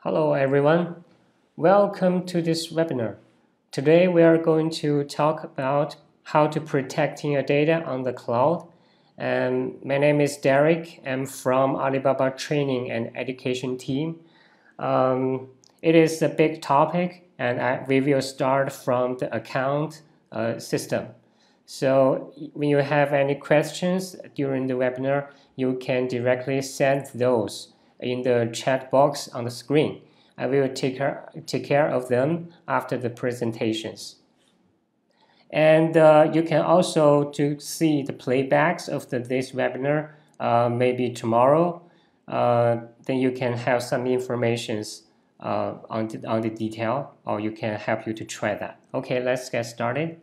Hello everyone, welcome to this webinar. Today we are going to talk about how to protecting your data on the cloud. My name is Derek. I'm from Alibaba Training and Education team. It is a big topic and we will start from the account system. So when you have any questions during the webinar, you can directly send those in the chat box on the screen. I will take care of them after the presentations. And you can also see the playbacks of this webinar maybe tomorrow. Then you can have some informations on the detail, or you can help you to try that. Okay, let's get started.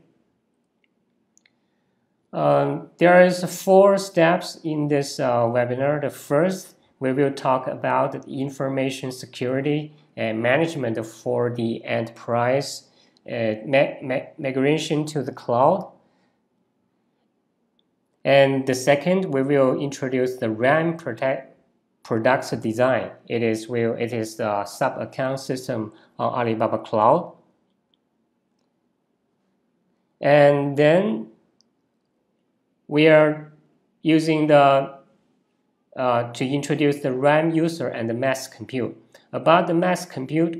There is 4 steps in this webinar. The first, we will talk about the information security and management for the enterprise migration to the cloud. And the second, we will introduce the RAM products design. It is the sub-account system on Alibaba Cloud. And then we are using to introduce the RAM user and the MaxCompute. About the MaxCompute,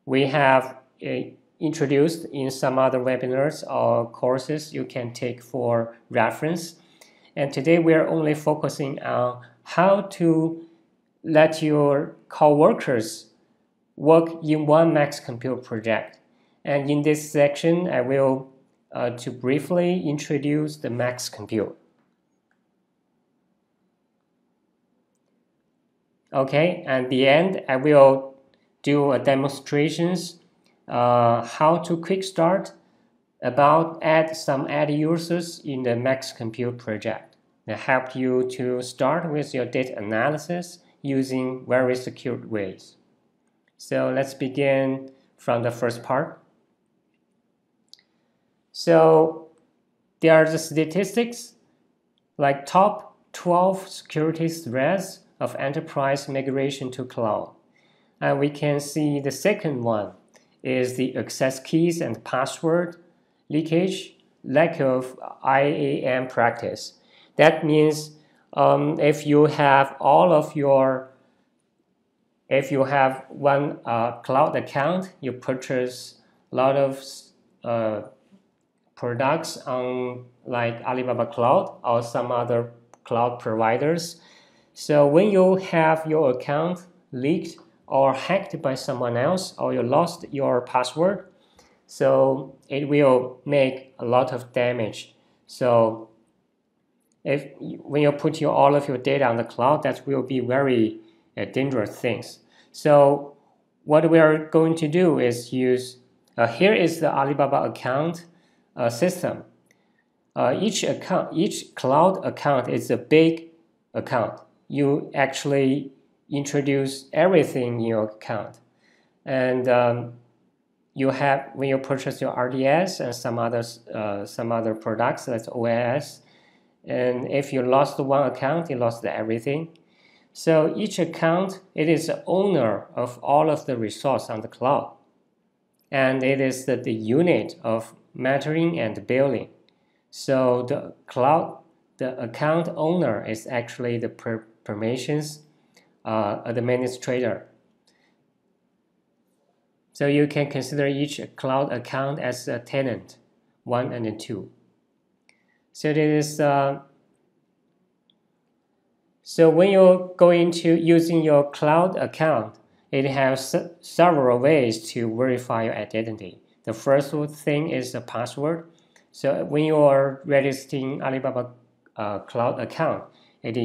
we have introduced in some other webinars or courses you can take for reference. And today we are only focusing on how to let your coworkers work in one MaxCompute project. And in this section, I will to briefly introduce the MaxCompute. Okay, at the end, I will do a demonstrations how to quick start about add users in the MaxCompute project that help you to start with your data analysis using very secure ways. So let's begin from the first part. So there are the statistics like top 12 security threats of enterprise migration to cloud. And we can see the second one is the access keys and password leakage, lack of IAM practice. That means if you have one cloud account, you purchase a lot of products on like Alibaba Cloud or some other cloud providers. So when you have your account leaked or hacked by someone else, or you lost your password, so it will make a lot of damage. So when you put all of your data on the cloud, that will be very dangerous things. So what we are going to do is use, here is the Alibaba account system. Each cloud account is a big account. You actually introduce everything in your account, and when you purchase your RDS and some other products, that's OS, and if you lost one account, you lost everything. So each account, it is the owner of all of the resource on the cloud, and it is the unit of monitoring and billing. So the account owner is actually the permissions administrator. So you can consider each cloud account as a tenant, 1 and 2. So this is so when you go into using your cloud account, it has several ways to verify your identity. The first thing is the password. So when you are registering Alibaba Cloud account, it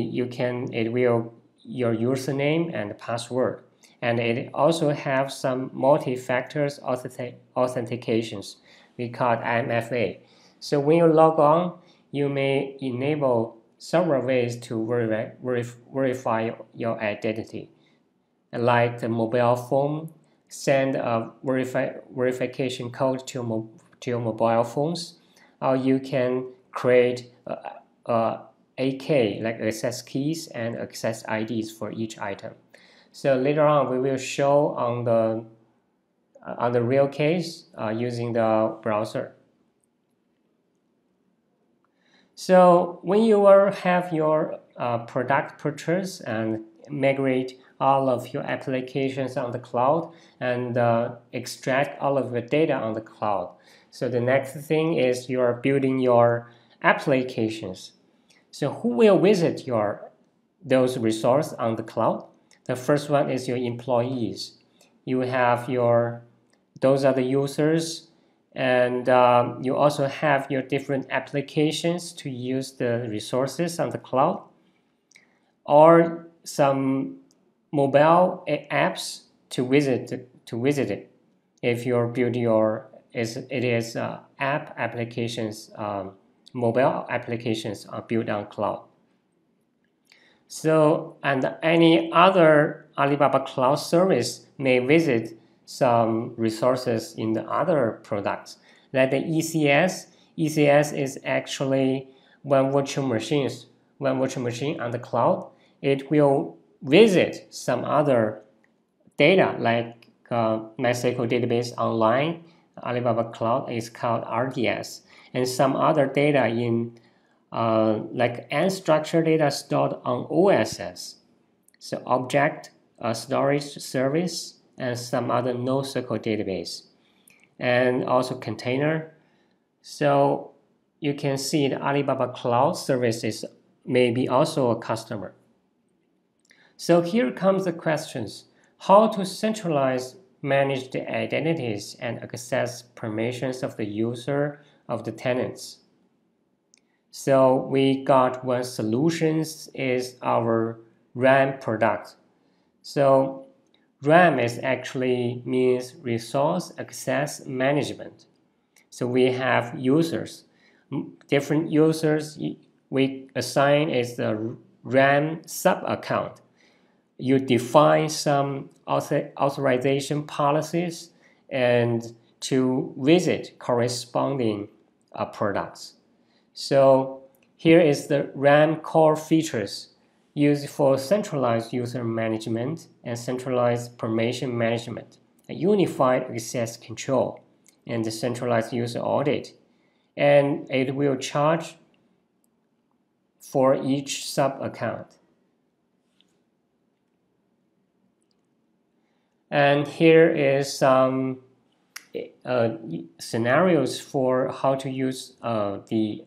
will your username and password, and it also have some multi-factors authentications. We call it MFA. So when you log on, you may enable several ways to verify your identity, like the mobile phone, send a verification code to your mobile phones, or you can create AK, like access keys and access IDs for each item. So later on, we will show on the real case using the browser. So when you have your product purchase and migrate all of your applications on the cloud and extract all of your data on the cloud. So the next thing is you are building your applications. So who will visit those resources on the cloud? The first one is your employees. You have those are the users, and you also have your different applications to use the resources on the cloud, or some mobile apps to visit it. If you're building app applications, mobile applications are built on cloud. So, and any other Alibaba Cloud service may visit some resources in the other products. Like the ECS. ECS is actually one virtual machine on the cloud. It will visit some other data like MySQL database online. Alibaba Cloud is called RDS, and some other data in like unstructured data stored on OSS. So object storage service and some other NoSQL database, and also container. So you can see the Alibaba Cloud services may be also a customer. So here comes the questions: how to centralize, manage the identities and access permissions of the user of the tenants. So we got one solution is our RAM product. So RAM is actually means resource access management. So we have users, different users we assign is the RAM sub-account. You define some authorization policies and to visit corresponding products. So here is the RAM core features used for centralized user management and centralized permission management, a unified access control, and the centralized user audit. And it will charge for each sub-account. And here is some scenarios for how to use the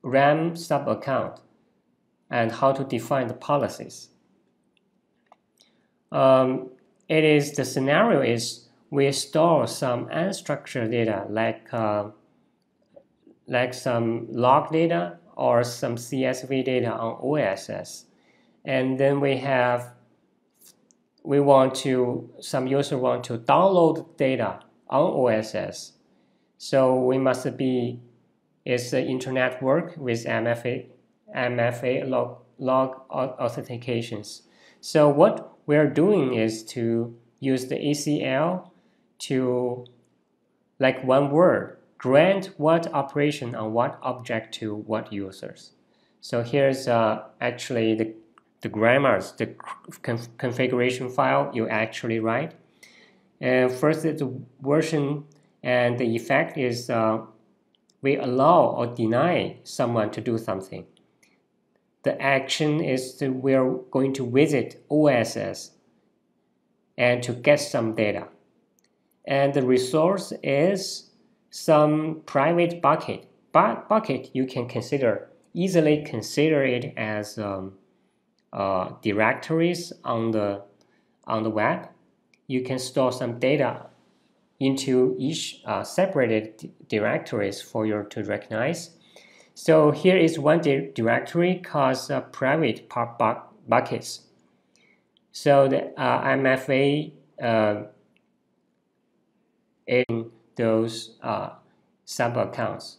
RAM sub-account and how to define the policies. The scenario is we store some unstructured data like some log data or some CSV data on OSS, and then some user want to download data on OSS. So we must it's the internet work with MFA log authentications. So what we're doing is to use the ACL to, like one word, grant what operation on what object to what users. So here's actually the grammars, the configuration file you actually write. First, the version and the effect is we allow or deny someone to do something. The action is that we're going to visit OSS and to get some data. And the resource is some private bucket. Bucket you can easily consider it as directories on the web. You can store some data into each separated directories for you to recognize. So here is one directory called private buckets. So the MFA in those sub-accounts.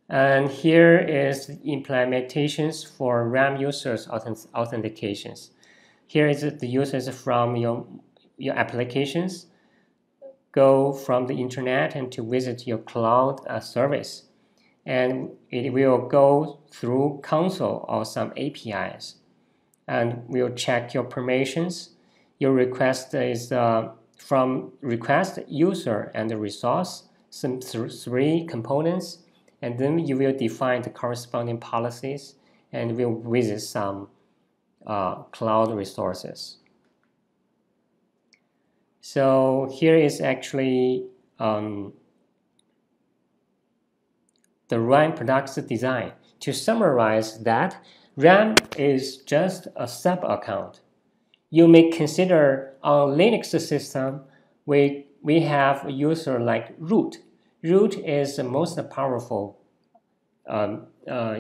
And here is implementations for RAM users authentications. Here is the users from your applications go from the internet and to visit your cloud service. And it will go through console or some APIs. and we'll check your permissions. Your request is from request, user, and the resource, some three components, and then you will define the corresponding policies and will visit some cloud resources. So here is actually the RAM products design. To summarize that, RAM is just a sub-account. You may consider on Linux system, we have a user like root. Root is the most powerful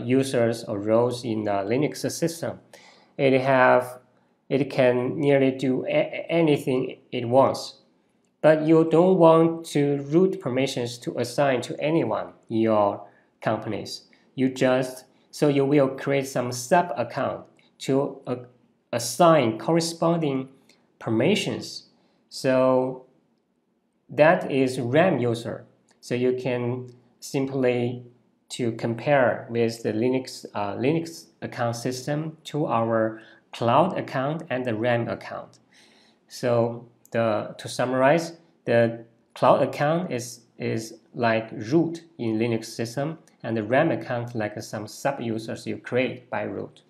users or roles in the Linux system. It can nearly do anything it wants, but you don't want to root permissions to assign to anyone in your companies. So you will create some sub account to assign corresponding permissions. So that is RAM user. So you can simply to compare with the Linux account system to our cloud account and the RAM account. So to summarize, the cloud account is like root in Linux system, and the RAM account like some sub-users you create by root.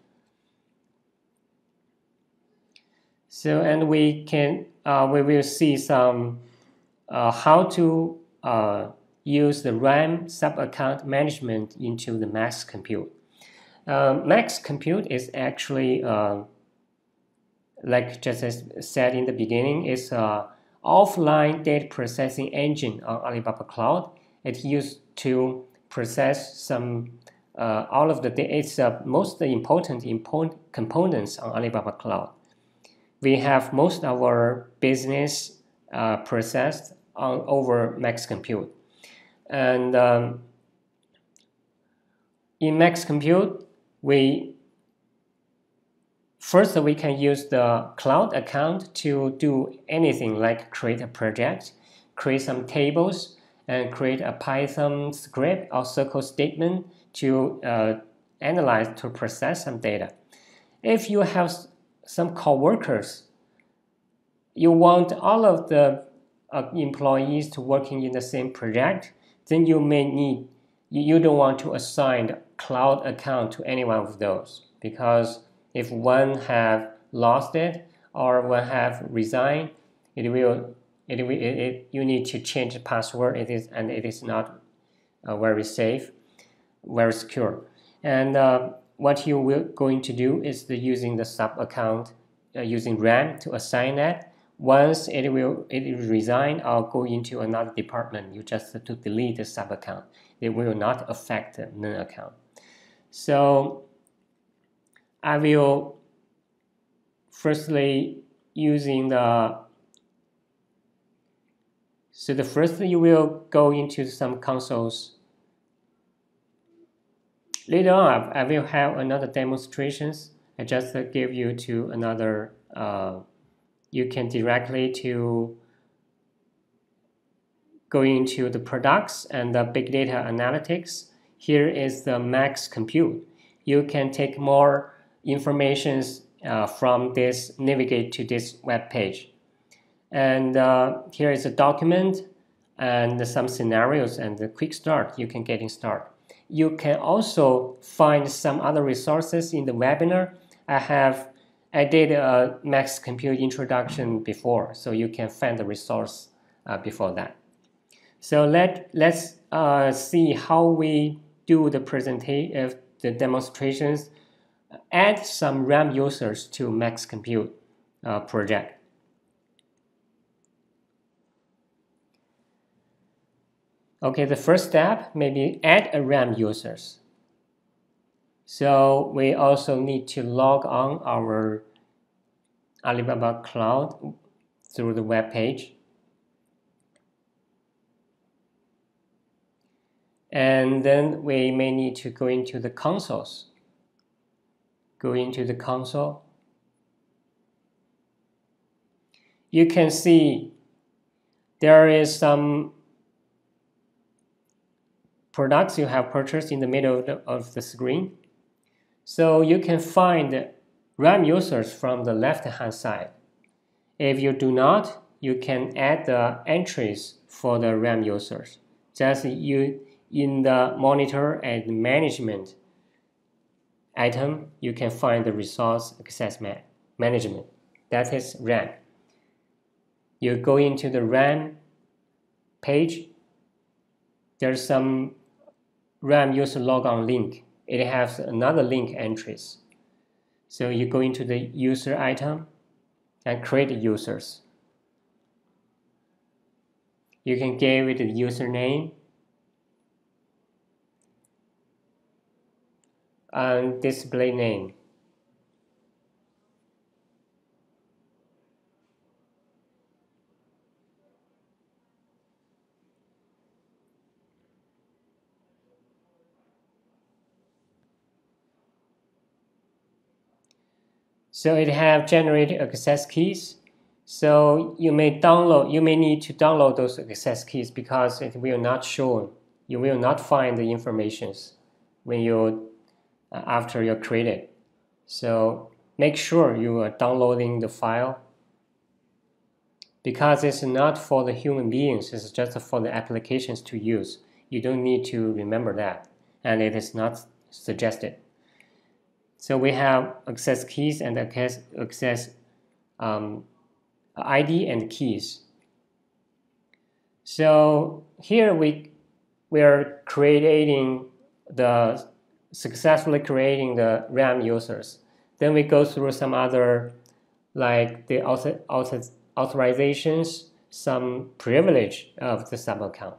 So, and we will see some how to use the RAM sub-account management into the MaxCompute. MaxCompute is actually, like just as said in the beginning, is an offline data processing engine on Alibaba Cloud. It used to process some all of the data. It's most important components on Alibaba Cloud. We have most of our business processed over MaxCompute. And in MaxCompute, we can use the cloud account to do anything like create a project, create some tables, and create a Python script or SQL statement to analyze, to process some data. If you have some coworkers, you want all of the employees to working in the same project, then you don't want to assign cloud account to any one of those, because if one have lost it or one have resigned, you need to change the password. It is not very safe, very secure. And what you will going to do is using the sub account, using RAM to assign that. Once it resign or go into another department, you just have to delete the sub account. It will not affect the main account. So I will firstly using the. So the first you will go into some consoles. Later on, I will have another demonstrations. I just give you to another. You can directly to go into the products and the big data analytics. Here is the MaxCompute. You can take more information from this, navigate to this web page. And here is a document and some scenarios and the quick start. You can get started. You can also find some other resources in the webinar. I did a MaxCompute introduction before, so you can find the resource before that. So let's see how we do the presentation, the demonstrations, add some RAM users to MaxCompute project. Okay, the first step, maybe add a RAM users. So we also need to log on our Alibaba Cloud through the web page. And then we may need to go into the consoles. Go into the console. You can see there is some products you have purchased in the middle of the screen. So you can find RAM users from the left-hand side. If you do not, you can add the entries for the RAM users. Just you in the monitor and management item, you can find the resource access management. That is RAM. You go into the RAM page. There's some RAM user logon link. It has another link entries. So you go into the user item and create users. You can give it a username and display name. So it have generated access keys. So you may need to download those access keys because it will not show. You will not find the informations when you after you create it. So make sure you are downloading the file because it's not for the human beings. It's just for the applications to use. You don't need to remember that, and it is not suggested. So we have access keys and access ID and keys. So here we are successfully creating the RAM users. Then we go through some other, like the authorizations, some privilege of the sub-account.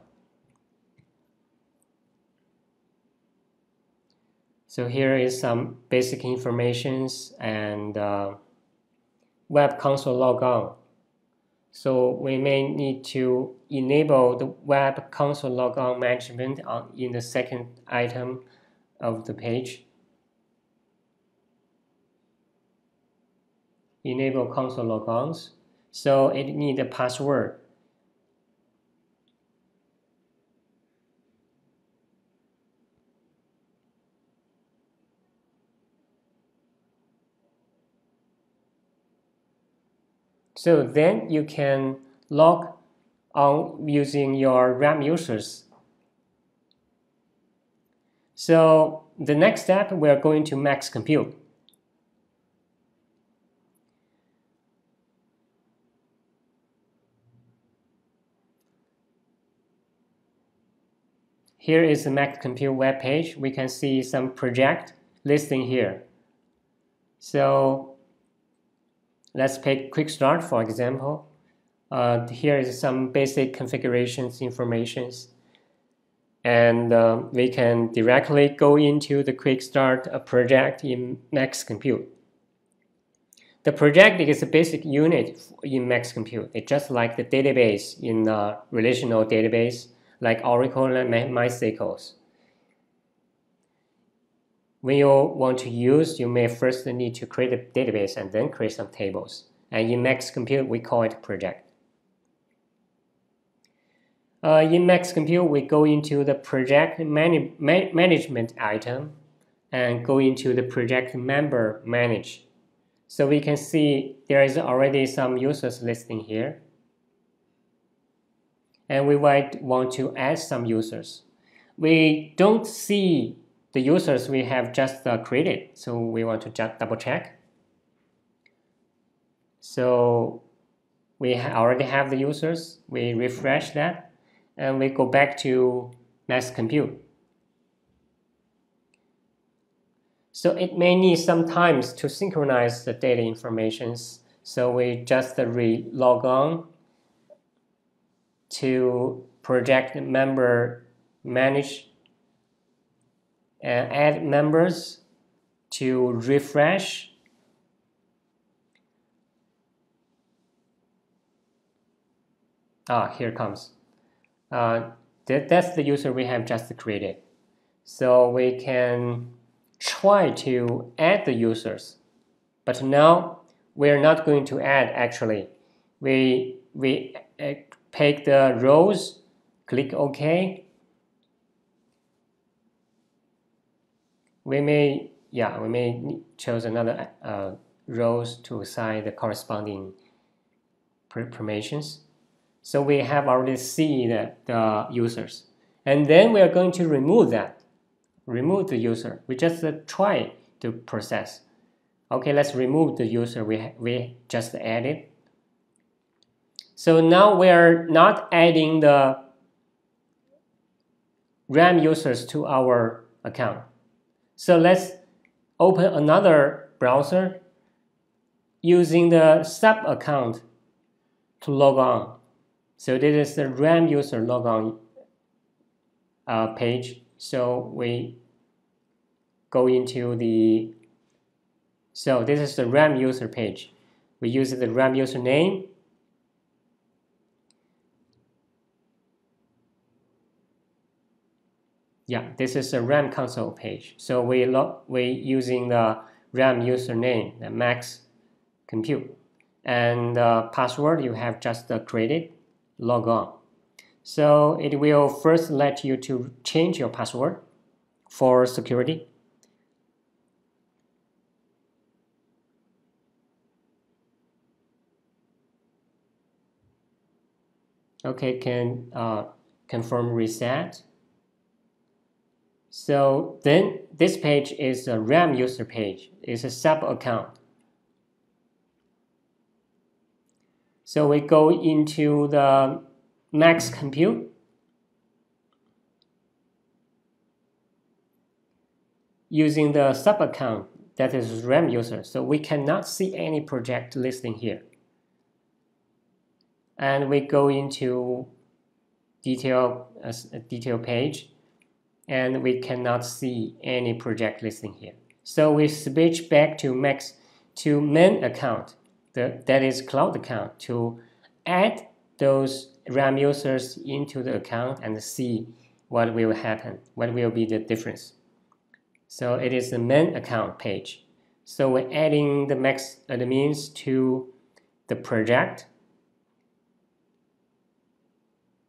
So here is some basic informations and web console logon. So we may need to enable the web console logon management in the second item of the page. Enable console logons. So it needs a password. So then you can log on using your RAM users. So the next step, we are going to MaxCompute. Here is the MaxCompute web page. We can see some project listing here. So let's pick Quick Start, for example. Here is some basic configurations informations. And we can directly go into the Quick Start project in MaxCompute. The project is a basic unit in MaxCompute. It's just like the database in a relational database, like Oracle and MySQL. When you want to use, you may first need to create a database and then create some tables. And in MaxCompute, we call it project. In MaxCompute, we go into the project management item and go into the project member manage. So we can see there is already some users listing here. And we might want to add some users. We don't see the users we have just created, so we want to just double check. So we already have the users. We refresh that. And we go back to MaxCompute. So it may need some time to synchronize the data informations. So we just log on to project member manage and add members to refresh. Here comes. That's the user we have just created. So we can try to add the users. But now we're not going to add actually. We pick the rows, click OK. We may choose another rows to assign the corresponding permissions. So we have already seen the users. And then we are going to remove the user. We just try to process. Okay, let's remove the user we just added. So now we are not adding the RAM users to our account. So let's open another browser using the sub account to log on. So this is the RAM user logon page. So we go into so this is the RAM user page. We use the RAM user name. Yeah, this is the RAM console page. So we using the RAM username, the MaxCompute, and the password you have just created, log on. So it will first let you to change your password for security. Okay, can confirm reset. So then this page is a RAM user page. It's a sub account. So we go into the MaxCompute. Using the sub account that is RAM user. So we cannot see any project listing here. And we go into detail page, and we cannot see any project listing here. So we switch back to main account, that is cloud account, to add those RAM users into the account and see what will happen, what will be the difference. So it is the main account page. So we're adding the max admins to the project.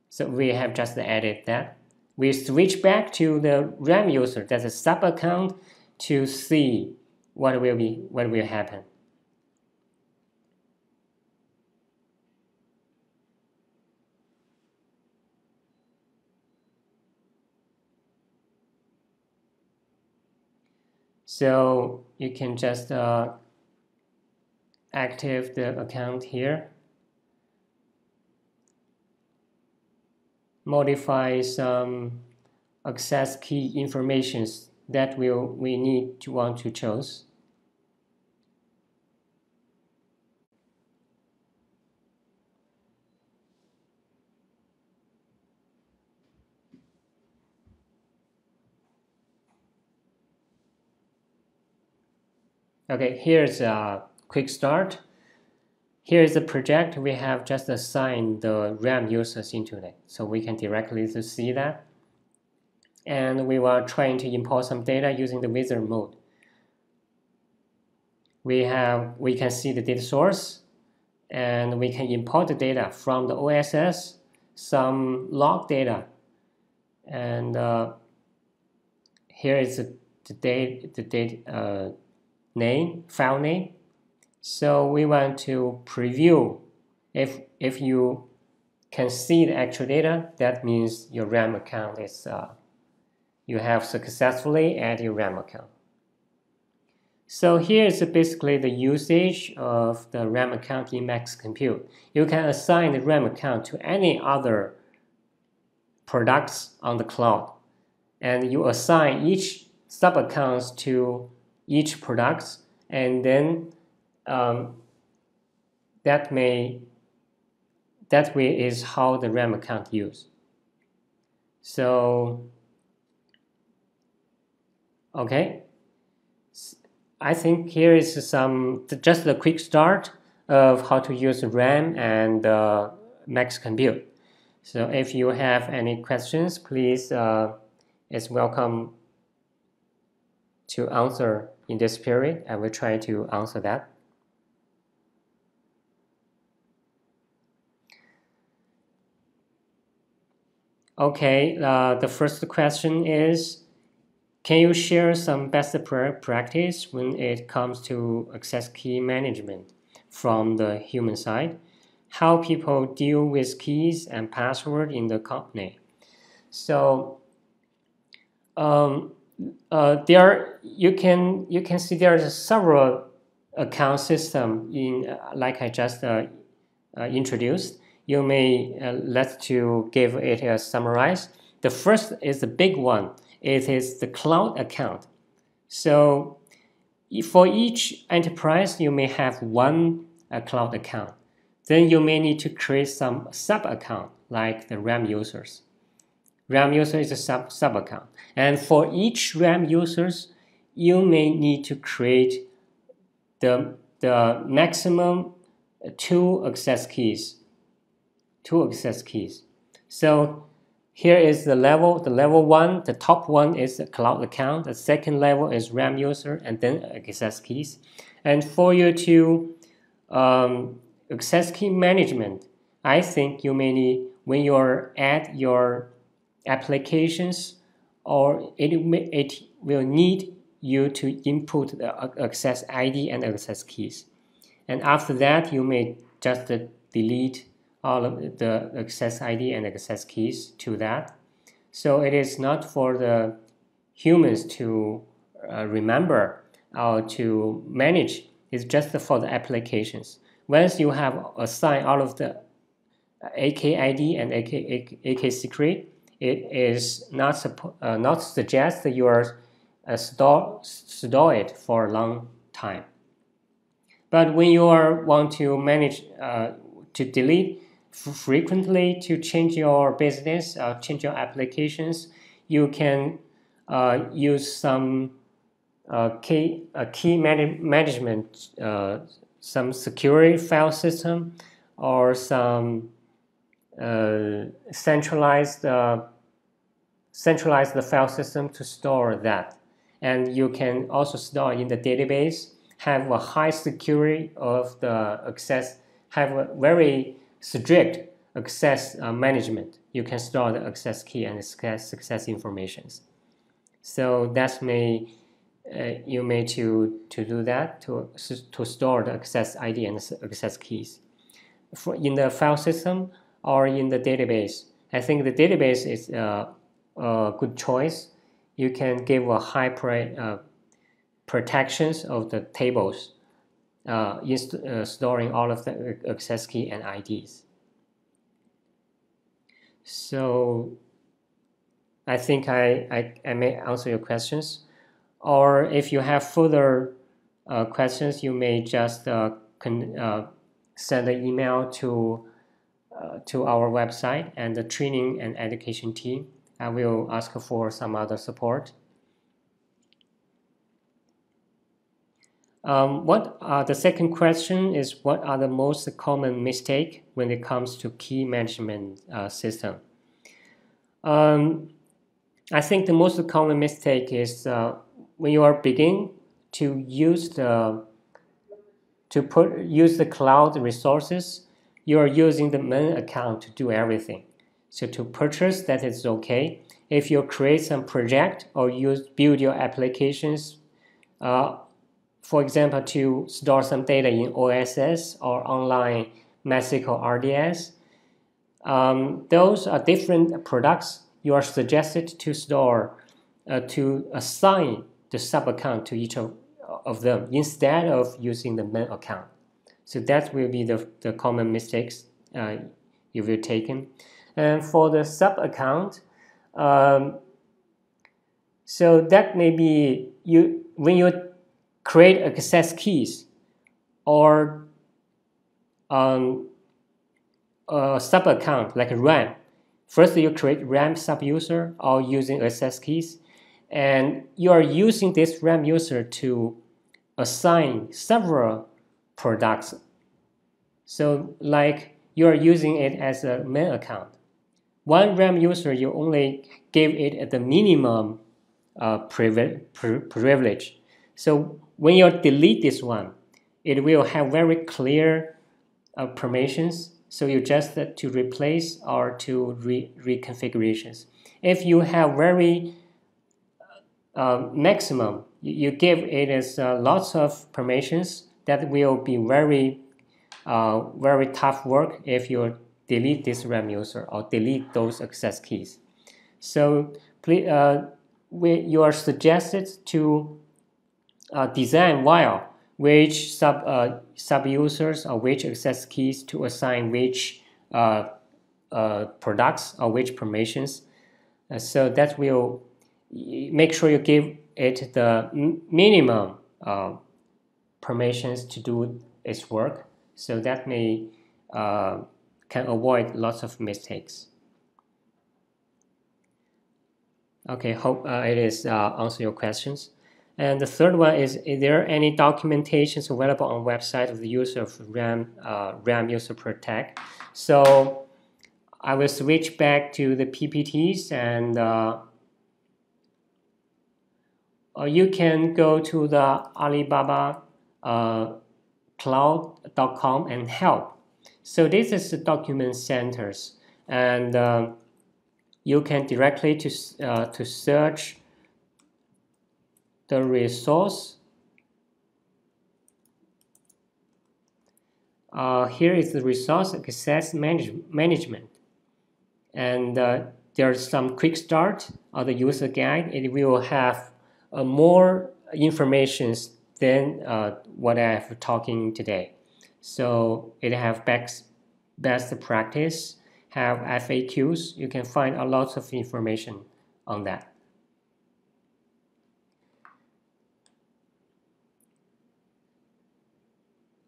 So we have just added that. We switch back to the RAM user, that's a sub account, to see what will happen. So you can just active the account here, modify some access key informations that we need to want to choose. Okay, here's a quick start. Here is the project. We have just assigned the RAM users into it, so we can directly see that. And we were trying to import some data using the wizard mode. We can see the data source, and we can import the data from the OSS, some log data, and here is the file name. So we want to preview. If you can see the actual data, that means your RAM account is you have successfully added your RAM account. So here is basically the usage of the RAM account in MaxCompute. You can assign the RAM account to any other products on the cloud, and you assign each sub accounts to each products, and then that way is how the RAM account used. So okay, I think here is just a quick start of how to use RAM and MaxCompute. So if you have any questions, please, it's welcome to answer in this period. I will try to answer that. Okay, the first question is, can you share some best practice when it comes to access key management from the human side? How people deal with keys and password in the company? So there you can see there are several account system in like I just introduced. You may let's to give it a summarize. The first is the big one. It is the cloud account. So for each enterprise, you may have one cloud account. Then you may need to create some sub account like the RAM users. RAM user is a sub account, and for each RAM users, you may need to create the maximum two access keys. So here is the level. The level one, the top one is the cloud account. The second level is RAM user, and then access keys. And for you to access key management, I think you may need when you're at your applications, or it will need you to input the access ID and access keys. And after that, you may just delete all of the access ID and access keys to that. So it is not for the humans to remember or to manage. It's just for the applications. Once you have assigned all of the AK ID and AK secret, it is not suggest that you are store it for a long time. But when you want to manage to delete frequently, to change your business, change your applications, you can use some key management, some security file system, or some centralized the file system to store that. And you can also store in the database, have a high security of the access, have a very strict access management. You can store the access key and access informations. So that's you may to do that to store the access ID and access keys in the file system or in the database. I think the database is a good choice. You can give a high protections of the tables, storing all of the access key and IDs. So I think I may answer your questions. Or if you have further questions, you may just send an email to our website, and the training and education team I will ask for some other support. The second question is, what are the most common mistakes when it comes to key management system? I think the most common mistake is when you are beginning to use the cloud resources, you are using the main account to do everything. So to purchase, that is okay. If you create some project or build your applications, for example, to store some data in OSS or online MySQL RDS, those are different products. You are suggested to store, to assign the sub-account to each of them instead of using the main account. So that will be the common mistakes you will taken. And for the sub-account, so that may be when you create access keys or a sub-account like RAM. First, you create RAM sub-user or using access keys, and you are using this RAM user to assign several products. So like you are using it as a main account. One RAM user, you only give it at the minimum privilege. So when you delete this one, it will have very clear permissions. So you just to replace or to reconfigurations. If you have very maximum. You give it as lots of permissions. That will be very tough work if you delete this RAM user or delete those access keys. So please, you are suggested to design while which sub users or which access keys to assign which products or which permissions. So that will make sure you give it the minimum permissions to do its work. So that may can avoid lots of mistakes. Okay, hope it is answer your questions. And the third one is there any documentations available on website of the use of RAM user protect? So I will switch back to the PPTs, and you can go to the Alibaba Cloud.com and help. So this is the document centers, and you can directly to search the resource. Here is the resource access management, and there's some quick start of the user guide. It will have more information than what I have talking today. So it have best practice, have FAQs. You can find a lot of information on that.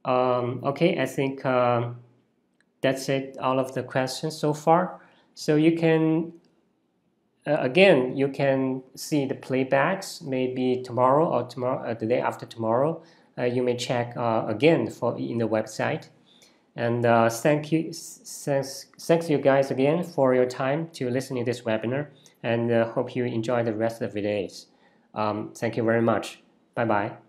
Okay, I think that's it, all of the questions so far. So you can, again, you can see the playbacks maybe tomorrow or the day after tomorrow. You may check again in the website. And thanks you guys again for your time to listen to this webinar, and hope you enjoy the rest of the days. Thank you very much. Bye-bye.